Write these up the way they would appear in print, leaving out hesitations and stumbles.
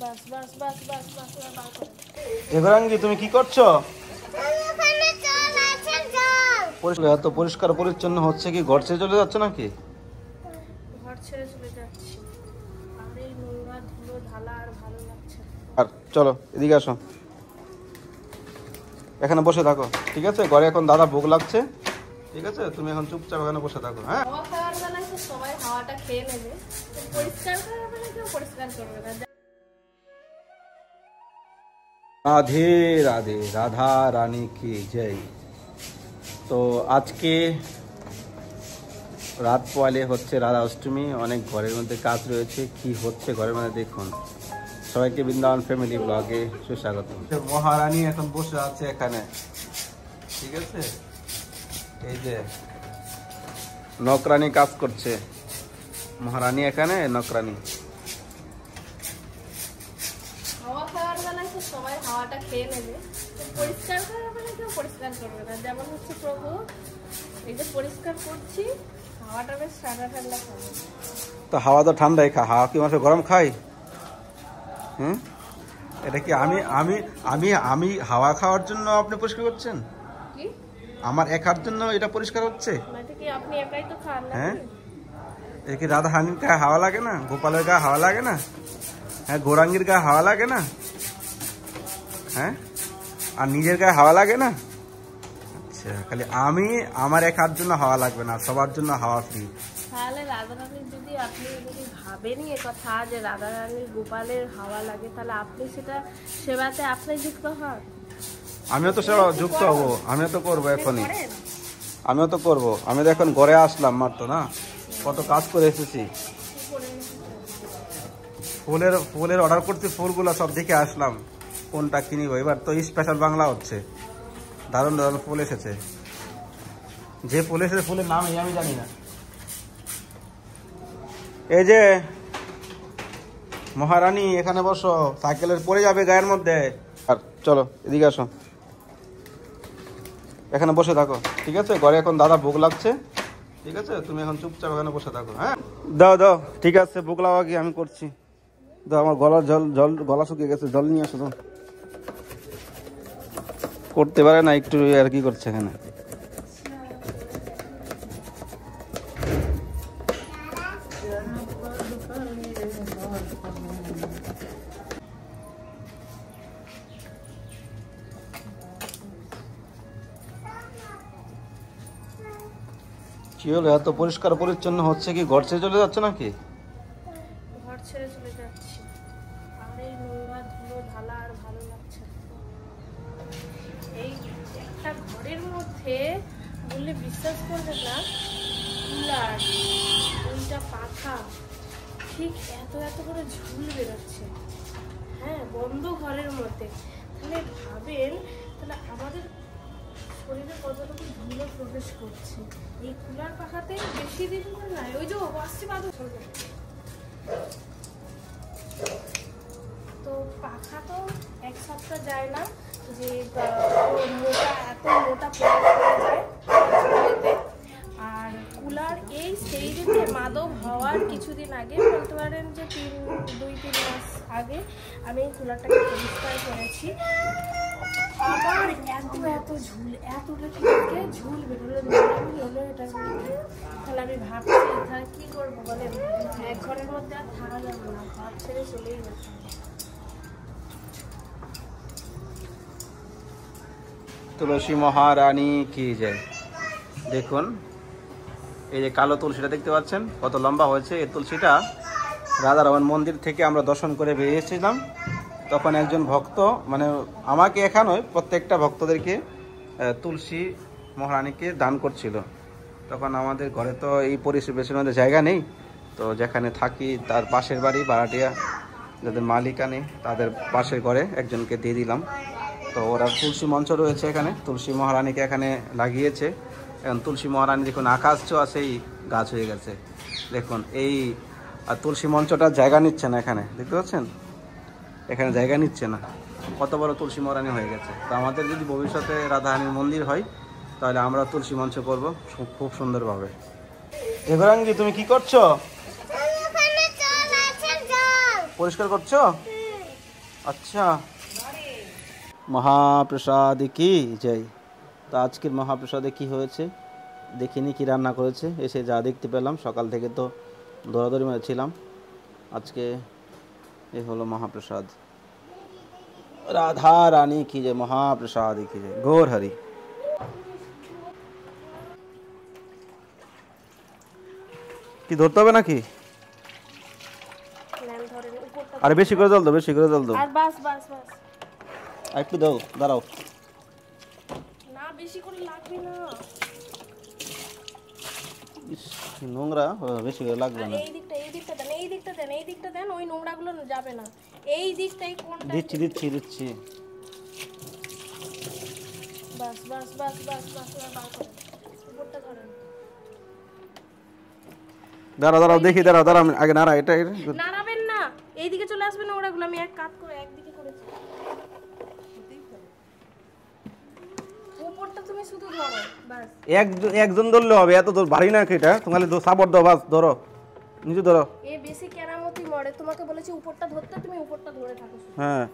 বাস বাস বাস বাস বাস বাস। এবারাঙ্গি তুমি কি করছো? এত পরিষ্কার পরিচ্ছন্ন হচ্ছে কি ঘর ছেড়ে চলে যাচ্ছে নাকি? ঘর ছেড়ে চলে যাচ্ছি, আর এই নোংরা ধুলো ঢালা আর ভালো লাগছে। আর চলো এদিকে আসো, এখানে বসে থাকো, ঠিক আছে? ঘরে এখন দাদা ভোগ লাগছে, ঠিক আছে? তুমি এখন চুপচাপ এখানে বসে থাকো। হ্যাঁ, হাওয়া খাওয়ার বেলায় তো সবাই হাওয়াটা খেয়ে নেবে, পরিষ্কার করার বেলায় কেউ পরিষ্কার করবে না। রাধে রাধে, রাধা রানী কি জয়। তো আজকে রাত পোয়ালে হচ্ছে রাধা অষ্টমী, অনেক ঘরের মধ্যে কাজ রয়েছে। কি হচ্ছে ঘরের মধ্যে দেখুন। সবাইকে বৃন্দাবন ফ্যামিলি ব্লগে সুস্বাগত। মহারানী এখন বসে আছে এখানে, ঠিক আছে? এই যে নকরানি কাজ করছে, মহারানী এখানে নকরানি। হাওয়া খাওয়ার বেলায় তো সবাই হাওয়াটা খেয়ে নেবে, পরিষ্কার করার বেলায় কেউ পরিষ্কার করবে না। যেমন হচ্ছে প্রভু, এই যে পরিষ্কার করছি, হাওয়াটা বেশ ঠান্ডা ঠান্ডা খাবে। তো হাওয়া তো ঠান্ডাই খা, হাওয়া কি মানুষ গরম খায়? হুম, এটা কি আমি আমি আমি আমি হাওয়া খাওয়ার জন্য আপনি পরিষ্কার করছেন? কি আমার একার জন্য এটা পরিষ্কার হচ্ছে? মানে কি আপনি একাই তো খান না? হ্যাঁ, এর কি রাধা হানির গায়ে হাওয়া লাগে না? গোপালের গায়ে হাওয়া লাগে না? হ্যাঁ, গৌরাঙ্গীর গায়ে হাওয়া লাগে না? হ্যাঁ, আর নিজের গায়ে হাওয়া লাগে না? আচ্ছা, খালি আমি আমার একার জন্য হাওয়া লাগবে না, সবার জন্য হাওয়া ফ্রি। তাহলে রাধারানীর যদি আপনি যদি ভাবেনি কথা যে রাধারানীর গোপালের হাওয়া লাগে, তাহলে আপনি সেটা সেবাতে আপনি যুক্ত হন। আমিও তো সেবা যুক্ত হবো, আমিও তো করবো এখনই, আমিও তো করবো। আমি তো এখন ঘরে আসলাম মাত্র, না কত কাজ করে এসেছি। ফুলের অর্ডার করছি, ফুলগুলো সব দেখে আসলাম কোনটা কিনিব। এবার তো স্পেশাল বাংলা হচ্ছে, দারুণ দারুণ ফুল এসেছে। যে ফুল এসেছে ফুলের নাম আমি জানি না। এই যে মহারানী এখানে বসো, সাইকেলের পড়ে যাবে গায়ের মধ্যে। আর চলো এদিকে আসো, এখানে বসে থাকো, ঠিক আছে? ঘরে এখন দাদা ভোগ লাগছে, ঠিক আছে? তুমি এখন চুপচাপ এখানে বসে থাকো। হ্যাঁ, দাও দাও, ঠিক আছে, ভোগ লাগা কি আমি করছি। দাও, আমার গলার গলা শুকিয়ে গেছে, জল নিয়ে আসো। তো করতে পারে না একটু, আর কি করছে এখানে? কি হলো, এত পরিষ্কার পরিচ্ছন্ন হচ্ছে কি ঘর ছেড়ে চলে যাচ্ছে নাকি? ঘর ছেড়ে চলে যাচ্ছি, আর এই নোংরা ধুলো ঢালা আর ভালো লাগছে। এই একটা ঘরের মধ্যে বললে বিশ্বাস করবে না, কুলার, দুইটা পাখা, ঠিক এত এত করে ঝুল বেরোচ্ছে। হ্যাঁ, বন্ধ ঘরের মধ্যে। তাহলে ভাবেন, তাহলে আমাদের শরীরে কতটুকু ধুলো প্রবেশ করছে। এই কুলার পাখাতে বেশি দিন করে নাই, ওই যে আসছে বাদু। তো পাখা তো এক সপ্তাহ যায় না, যে মোটা এত মোটা পড়ে যায়। আর কুলার এই সেই দিকে মাদক হওয়ার কিছুদিন আগে, বলতে পারেন যে 2-3 মাস আগে আমি এই কুলারটাকে পরিষ্কার করেছি। আবার এত এত ঝুল, এতটা থেকে ঝুল বেরোলো এটার মধ্যে। তাহলে আমি ভাবছি তাহলে কি করবো বলেন? এক ঘরের মধ্যে আর থাকা যাবে না, ঘর ছেড়ে চলেই গেছে। তুলসী মহারানী কি জয়। দেখুন, এই যে কালো তুলসীটা দেখতে পাচ্ছেন কত লম্বা হয়েছে। এই তুলসীটা রাধারমণ মন্দির থেকে আমরা দর্শন করে বেরিয়েছিলাম। তখন একজন ভক্ত, মানে আমাকে এখানে প্রত্যেকটা ভক্তদেরকে তুলসী মহারানীকে দান করছিল। তখন আমাদের ঘরে তো এই পরিবেশের মধ্যে জায়গা নেই, তো যেখানে থাকি তার পাশের বাড়ি ভাড়াটিয়া যাদের মালিকা নেই, তাদের পাশের ঘরে একজনকে দিয়ে দিলাম। তো ওরা তুলসী মঞ্চ রয়েছে এখানে, তুলসী মহারানীকে এখানে লাগিয়েছে। এখন তুলসী মহারানী দেখুন আকাশ ছোঁয়া সেই গাছ হয়ে গেছে। দেখুন এই তুলসী মঞ্চটা জায়গা নিচ্ছে না, এখানে দেখতে পাচ্ছেন, এখানে জায়গা নিচ্ছে না। কত বড় তুলসী মহারানী হয়ে গেছে। তো আমাদের যদি ভবিষ্যতে রাধারানীর মন্দির হয়, তাহলে আমরা তুলসী মঞ্চ করব খুব সুন্দরভাবে। এবারাঙ্গি তুমি কি করছো? পরিষ্কার করছো? আচ্ছা, মহাপ্রসাদ কি জয়। তো আজকের মহাপ্রসাদে কি হয়েছে দেখিনি, কি রান্না করেছে। এসে যা দেখতে পেলাম, সকাল থেকে তো দৌড়াদৌড়ি মধ্যে ছিলাম। আজকে এ হলো মহাপ্রসাদ। রাধা রানী কি জয়, মহাপ্রসাদ কি জয়, গৌর হরি। কি ধরতে হবে নাকি? ম্যাম ধরেন উপরটা। আরে বেশি করে জল দাও, বেশি করে জল দাও। আর বাস বাস বাস। আর একটু দাও, দাঁড়াও। না বেশি করে লাগবে না। ইস, কি নোংরা, বেশি করে লাগবে আর না। এই দিকটা দেন, এই দিকটা দেন, এই দিকটা দেন, ওই নোংরাগুলো যাবে না। এই দিকটাই কোনটা? দিচ্ছি দিচ্ছি দিচ্ছি। বাস বাস বাস বাস বাস এবার বার করেন। উপরটা ধরেন। দাঁড়াও দাঁড়াও, দেখি, দাঁড়াও দাঁড়াও, আমি আগে নাড়া, এটা নাড়াবেন না, এইদিকে চলে আসবে নোংরাগুলো। আমি এক কাট করে একদিকে করেছি। উপরটা তুমি শুধু ধরো বাস। একজন ধরলে হবে, এত তোর ভারী না এটা। তোমাকে সাপোর্ট দাও, বাস ধরো, নিচে ধরো। এ বেশি কেরামতি মরে। তোমাকে বলেছি উপরটা ধরতে, তুমি উপরটা ধরে থাকো শুধু। হ্যাঁ,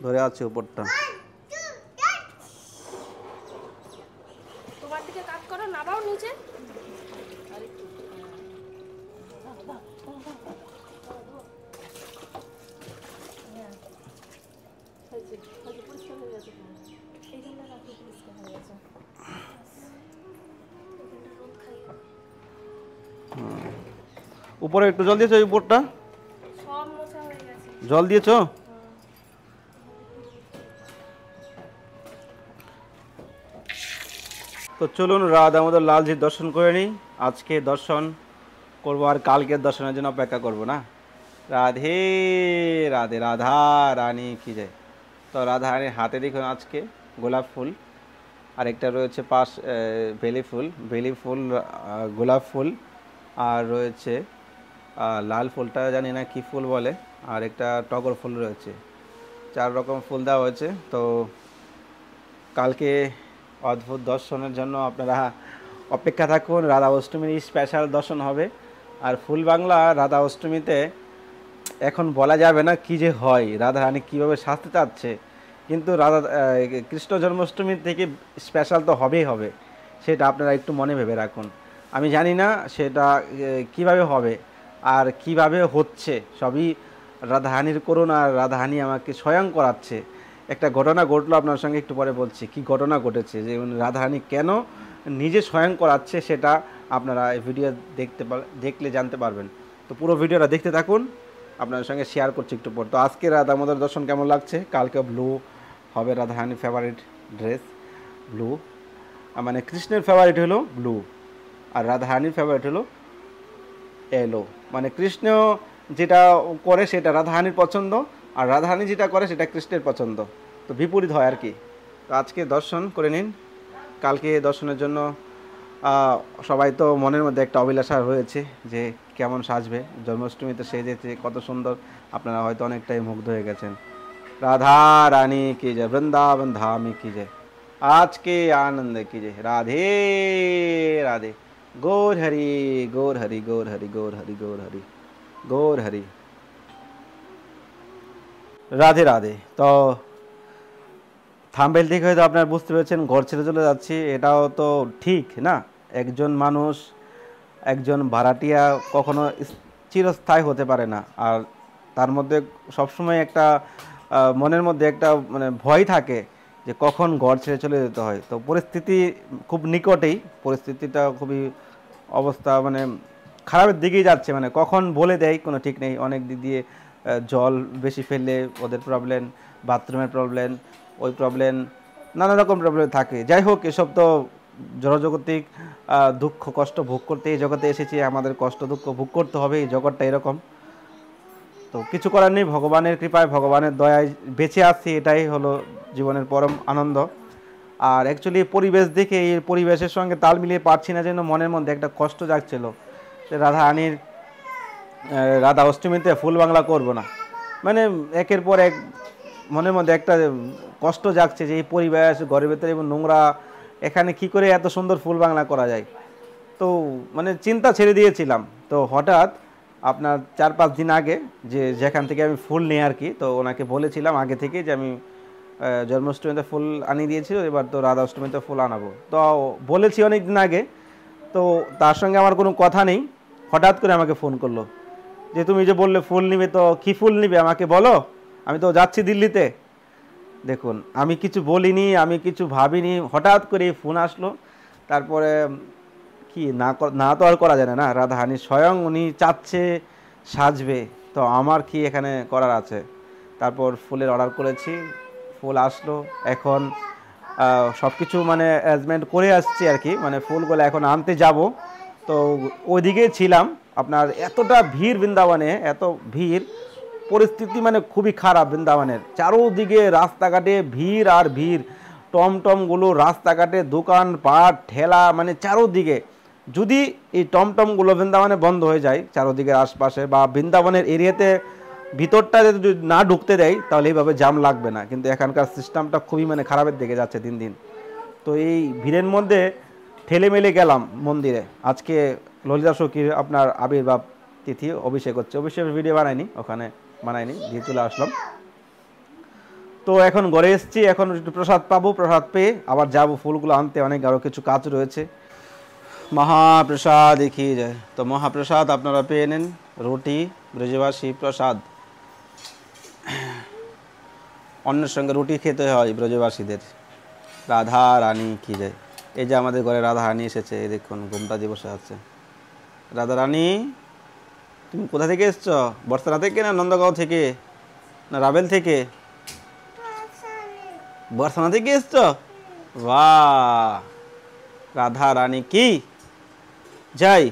ধরে আছে উপরটা। তোমার দিকে কাট করো, নামাও নিচে। এইখানটা রাখো, পরিষ্কার হয়ে গেছে। এখানটা রোদ খাইয়ে উপরে একটু জল দিয়েছো, উপরটা সব মোছা হয়ে গেছে। জল দিয়েছো? তো চলুন রাধা আমাদের লালজির দর্শন করে নিই। আজকে দর্শন করবো আর কালকের দর্শনের জন্য অপেক্ষা করবো না। রাধে রাধে, রাধা রানী কি যায়। তো রাধা রানীর হাতে দেখুন আজকে গোলাপ ফুল, আরেকটা রয়েছে পাশ বেলি ফুল, গোলাপ ফুল, আর রয়েছে লাল ফুলটা জানি না কি ফুল বলে, আর একটা টগর ফুল রয়েছে। 4 রকম ফুল দেওয়া হয়েছে। তো কালকে অদ্ভুত দর্শনের জন্য আপনারা অপেক্ষা থাকুন। রাধা অষ্টমীর স্পেশাল দর্শন হবে। আর ফুল বাংলা রাধা অষ্টমীতে এখন বলা যাবে না কি যে হয়, রাধা রানী কীভাবে সাজতে চাচ্ছে, কিন্তু কৃষ্ণ জন্মাষ্টমীর থেকে স্পেশাল তো হবেই হবে। সেটা আপনারা একটু মনে ভেবে রাখুন। আমি জানি না সেটা কিভাবে হবে আর কিভাবে হচ্ছে, সবই রাধাহানির করুন। আর রাধাহানি আমাকে স্বয়ং করাচ্ছে। একটা ঘটনা ঘটলো, আপনার সঙ্গে একটু পরে বলছি কি ঘটনা ঘটেছে, যে রাধাহানি কেন নিজে স্বয়ং করাচ্ছে, সেটা আপনারা এই ভিডিও দেখলে জানতে পারবেন। তো পুরো ভিডিওটা দেখতে থাকুন, আপনার সঙ্গে শেয়ার করছি একটু পর। তো আজকে রাধা আমাদের দর্শন কেমন লাগছে। কালকে ব্লু হবে রাধাহানির ফেভারিট ড্রেস, ব্লু। মানে কৃষ্ণের ফেভারিট হলো ব্লু, আর রাধাহানির ফেভারিট হলো এলো। মানে কৃষ্ণ যেটা করে সেটা রাধাহানির পছন্দ, আর রাধাহানি যেটা করে সেটা কৃষ্ণের পছন্দ। তো বিপরীত হয় আর কি। তো আজকে দর্শন করে নিন, কালকে দর্শনের জন্য সবাই তো মনের মধ্যে একটা অভিলাষা রয়েছে যে কেমন সাজবে। জন্মাষ্টমীতে সেজেছে কত সুন্দর, আপনারা হয়তো অনেকটাই মুগ্ধ হয়ে গেছেন। রাধা রানী কি জয়, বৃন্দাবন ধামী কি জয়, আজকে আনন্দ কি জয়। রাধে রাধে, গৌর হরি গৌর হরি গৌর হরি গৌর হরি গৌর হরি গৌর হরি, রাধে রাধে। তো থাম্বনেল থেকে হয়তো আপনারা বুঝতে পেরেছেন ঘর ছেড়ে চলে যাচ্ছি। এটাও তো ঠিক না। একজন মানুষ, একজন ভাড়াটিয়া কখনো চিরস্থায়ী হতে পারে না। আর তার মধ্যে সবসময় একটা মনের মধ্যে একটা মানে ভয় থাকে যে কখন ঘর ছেড়ে চলে যেতে হয়। তো পরিস্থিতি খুব নিকটেই, পরিস্থিতিটা খুবই অবস্থা মানে খারাপের দিকেই যাচ্ছে। মানে কখন বলে দেয় কোনো ঠিক নেই। অনেক দিক দিয়ে জল বেশি ফেললে ওদের প্রবলেম, বাথরুমের প্রবলেম, ওই প্রবলেম, নানা রকম প্রবলেম থাকে। যাই হোক, এসব তো জড়জগতিক দুঃখ কষ্ট ভোগ করতে এই জগতে এসেছি। আমাদের কষ্ট দুঃখ ভোগ করতে হবে, এই জগৎটা এরকম। তো কিছু করার নেই, ভগবানের কৃপায় ভগবানের দয়ায় বেঁচে আসছি, এটাই হলো জীবনের পরম আনন্দ। আর অ্যাকচুয়ালি পরিবেশ দেখে এই পরিবেশের সঙ্গে তাল মিলিয়ে পারছি না, যেন মনের মধ্যে একটা কষ্ট জাগছিল যে রাধা অষ্টমীতে ফুল বাংলা করব না। মানে একের পর এক মনের মধ্যে একটা কষ্ট জাগছে যে এই পরিবেশ, ঘরের ভেতরে এবং নোংরা, এখানে কি করে এত সুন্দর ফুল বাংলা করা যায়। তো মানে চিন্তা ছেড়ে দিয়েছিলাম। তো হঠাৎ আপনার 4-5 দিন আগে যে যেখান থেকে আমি ফুল নিই আর কি, তো ওনাকে বলেছিলাম আগে থেকে যে আমি জন্মাষ্টমীতে ফুল আনিয়ে দিয়েছিল, এবার তো রাধা অষ্টমীতে ফুল আনাবো। তো বলেছি অনেক দিন আগে, তো তার সঙ্গে আমার কোনো কথা নেই, হঠাৎ করে আমাকে ফোন করলো যে তুমি যে বললে ফুল নিবে, তো কী ফুল নিবে আমাকে বলো, আমি তো যাচ্ছি দিল্লিতে। দেখুন আমি কিছু বলিনি, আমি কিছু ভাবিনি, হঠাৎ করে ফোন আসলো। তারপরে কি না তো আর করা যায় না, রাধাহানি স্বয়ং উনি চাচ্ছে সাজবে, তো আমার কি এখানে করার আছে। তারপর ফুলের অর্ডার করেছি, ফুল আসলো, এখন সব কিছু মানে অ্যারেঞ্জমেন্ট করে আসছি আর কি, মানে ফুলগুলো এখন আনতে যাব। তো ওইদিকে ছিলাম, আপনার এতটা ভিড় বৃন্দাবনে, এত ভিড়, পরিস্থিতি মানে খুবই খারাপ বৃন্দাবনের, চারোদিকে রাস্তাঘাটে ভিড় আর ভিড়, টমটমগুলো রাস্তাঘাটে, দোকান পাট ঠেলা, মানে চারোদিকে। যদি এই টমটমগুলো বৃন্দাবনে বন্ধ হয়ে যায় চারোদিকের আশপাশে, বা বৃন্দাবনের এরিয়াতে ভিতরটা যদি না ঢুকতে দেয়, তাহলে এইভাবে জাম লাগবে না। কিন্তু এখানকার সিস্টেমটা খুবই মানে খারাপের দিকে যাচ্ছে দিন দিন। তো এই ভিড়ের মধ্যে ঠেলে মেলে গেলাম মন্দিরে। আজকে ললিতা সখীর আপনার আবির্ভাব তিথি, অভিষেক হচ্ছে, অভিষেকের ভিডিও বানাইনি, ওখানে বানাইনি, দিয়ে চলে আসলাম। তো এখন ঘরে এসেছি, এখন একটু প্রসাদ পাবো, প্রসাদ পেয়ে আবার যাব ফুলগুলো আনতে, অনেক আরও কিছু কাজ রয়েছে। মহাপ্রসাদ দেখিয়ে যায়, তো মহাপ্রসাদ আপনারা পেয়ে নেন, রুটি ব্রজবাসী প্রসাদ। অন্যের সঙ্গে রুটি খেতে হয় ব্রজবাসীদের। রাধা রানী কি যায়। এই যে আমাদের ঘরে রাধা রানী এসেছে, এই দেখুন ঘুমটা দিয়ে বসে আছে। রাধা রানী তুমি কোথা থেকে এসছো? বর্ষানা থেকে না নন্দগাঁও থেকে না রাবেল থেকে? বর্ষানা থেকে এসছো? বাহ, রাধা রানী কি যাই।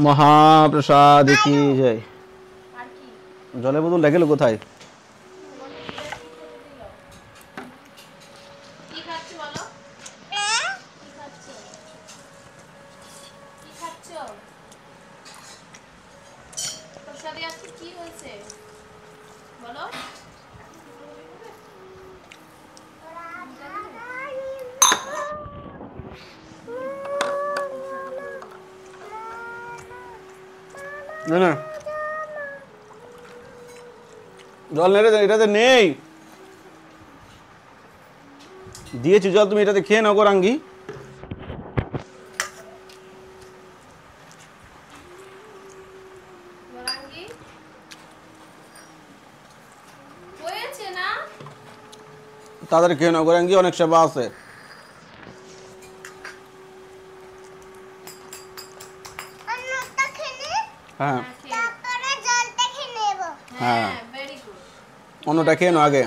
মহাপ্রসাদ কি যায়। জলের বোতল লেগে কোথায়? না না জল নেই, এটাতে নেই, দিয়েছি জল, তুমি এটাতে খেয়ে নাও গৌরাঙ্গী। তাদের খেয়ে নাও গৌরাঙ্গী, অনেক সেবা আছে। হ্যাঁ হ্যাঁ, অন্যটা খেয়ে নাও আগে।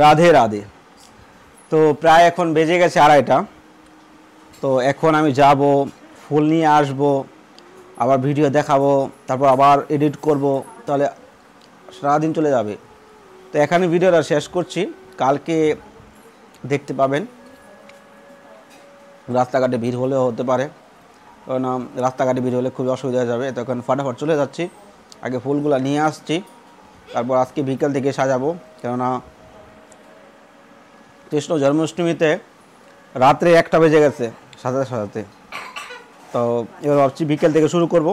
রাধে রাধে। তো প্রায় এখন বেজে গেছে 2:30। তো এখন আমি যাব, ফুল নিয়ে আসব, আবার ভিডিও দেখাবো, তারপর আবার এডিট করব, তাহলে সারাদিন চলে যাবে। তো এখানে ভিডিওটা শেষ করছি, কালকে দেখতে পাবেন। রাস্তাঘাটে ভিড় হলেও হতে পারে, কারণ রাস্তাঘাটে ভিড় হলে খুবই অসুবিধা হয়ে যাবে। তখন ফাটাফাট চলে যাচ্ছি, আগে ফুলগুলো নিয়ে আসছি, তারপর আজকে বিকেল থেকে সাজাবো। কেননা কৃষ্ণ জন্মাষ্টমীতে রাত্রে 1টা বেজে গেছে সাজাতে সাজাতে। তো এবার ভাবছি বিকেল থেকে শুরু করব,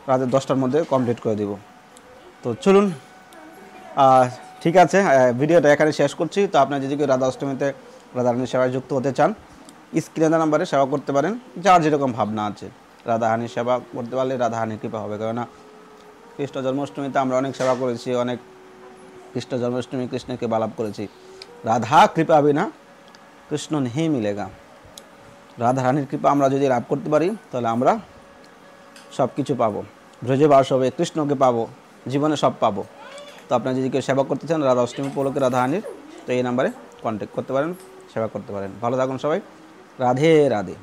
রাতে 10টার মধ্যে কমপ্লিট করে দেব। তো চলুন, ঠিক আছে, ভিডিওটা এখানে শেষ করছি। তো আপনার যদি কেউ রাধা অষ্টমীতে রাধারানীর সেবায় যুক্ত হতে চান, স্ক্রিনে নাম্বারে সেবা করতে পারেন, যার যেরকম ভাবনা আছে। রাধারানীর সেবা করতে পারলে রাধারানীর কৃপা হবে। কেননা কৃষ্ণ জন্মাষ্টমীতে আমরা অনেক সেবা করেছি, অনেক কৃষ্ণ জন্মাষ্টমী কৃষ্ণকে বালাপ করেছি। রাধা কৃপা বিনা কৃষ্ণ নেই মিলেগা। রাধারানীর কৃপা আমরা যদি লাভ করতে পারি, তাহলে আমরা সব কিছু পাবো, ব্রজবাস হবে, কৃষ্ণকে পাবো, জীবনে সব পাবো। তো আপনারা যদি কেউ সেবা করতে চান রাধা অষ্টমী উপলক্ষে রাধারানীর, তো এই নাম্বারে কন্ট্যাক্ট করতে পারেন, সেবা করতে পারেন। ভালো থাকুন সবাই, রাধে রাধে।